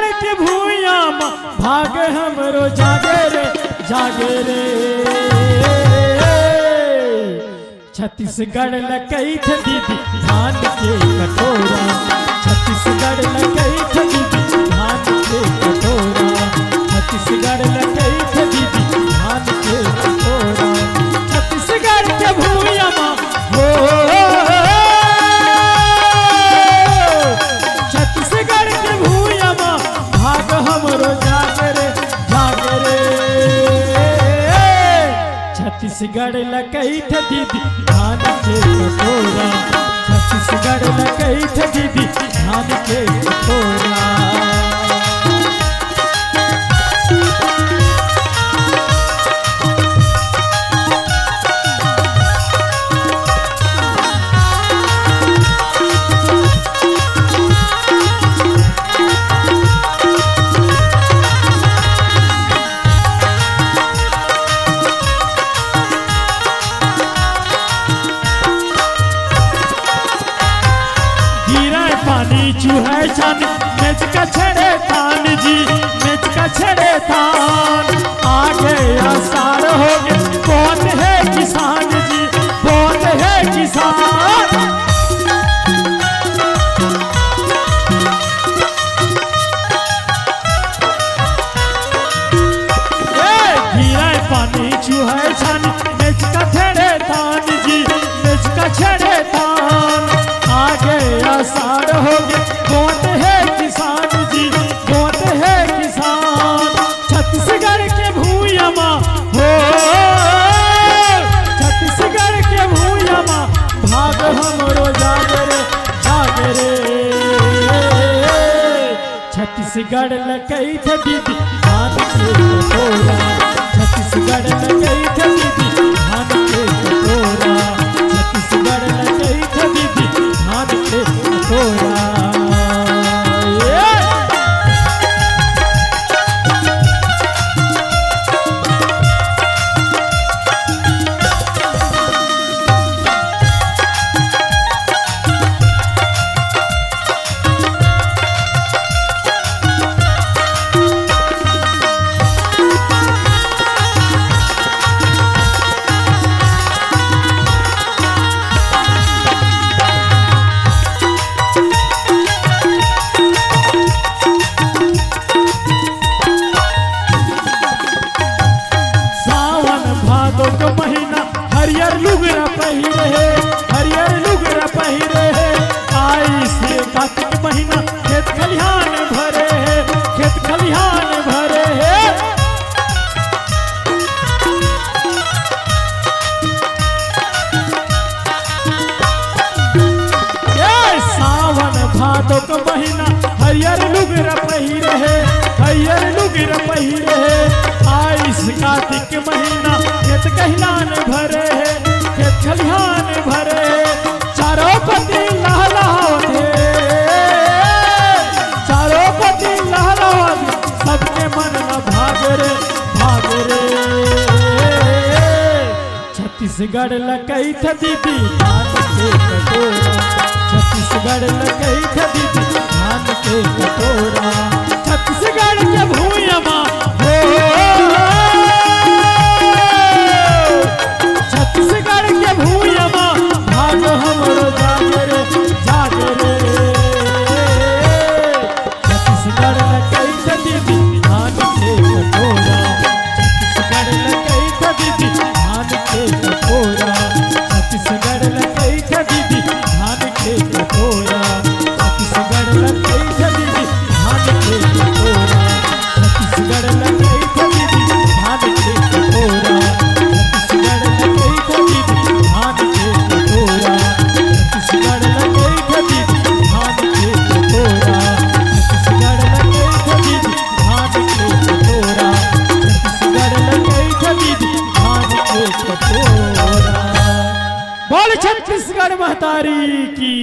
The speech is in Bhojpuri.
छत्तीसगढ़ के भूया भाग हमरो जागे रे जागे रे। छत्तीसगढ़ लकई थ दीदी धान के कटोरा, छत्तीसगढ़ लकई थ दीदी धान के कटोरा, छत्तीसगढ़ लकई थ दीदी धान के कटोरा। छत्तीसगढ़ के भूया हो छत्तीसगढ़ के भूया भाग हमरो जागे रे जागे रे। छत्तीसगढ़ लकई थ दीदी धान के कटोरा, छत्तीसगढ़ लकई थ दीदी धान के कटोरा। चूहे छन मेज का छड़े थान जी, मेज का छड़े थान। आगे आसार हो गए कौन है किसान जी, कौन है किसान। घीरा पानी चूहे छन मेज का छड़े थान जी, मेज का छड़े थान। आगे आसार हो गए कौन है किसान जी, कौन है किसान। छत्तीसगढ़ के भूया हो छत्तीसगढ़ के भूया भाग हमरो जागे रे जागे रे। छत्तीसगढ़ लकई थ दीदी धान के कटोरा, छत्तीसगढ़ लकई थ दीदी धान के कटोरा, छत्तीसगढ़ लकई थ दीदी धान के कटोरा। हरियर लुगरा पहिरे है, हरियर लुगरा पहिरे है। आई से कार्तिक महीना खेत खलिहान भरे है, खेत खलिहान भरे है। सावन भादो का महीना हरियर लुगरा पहिरे है, हरियर लुगरा पहिरे है। आई से कार्तिक महीना खेत खलिहान भरे है, खेत खलिहान भरे। चारों पति लहलहावते, चारों पति लहलहावते, सबके मन न भागे रे भागे रे। छत्तीसगढ़ लकई थ दीदी धान के कटोरा, छत्तीसगढ़ लकई थ दीदी धान के कटोरा। छत्तीसगढ़ के भूया हो छत्तीसगढ़ के भूया भाग हमरो जागे रे जागे रे। छत्तीसगढ़ लकई थ दीदी धान के कटोरा, छत्तीसगढ़ लकई थ दीदी धान के कटोरा, छत्तीसगढ़ लकई थ दीदी धान के कटोरा, छत्तीसगढ़ लकई थ दीदी धान के कटोरा, छत्तीसगढ़ लकई थ दीदी धान के कटोरा, छत्तीसगढ़ लकई थ दीदी धान के कटोरा, छत्तीसगढ़ लकई थ दीदी धान के कटोरा, छत्तीसगढ़ लकई थ दीदी धान के कटोरा, छत्तीसगढ़ लकई थ दीदी धान के कटोरा। बोल छत्तीसगढ़ महतारी की।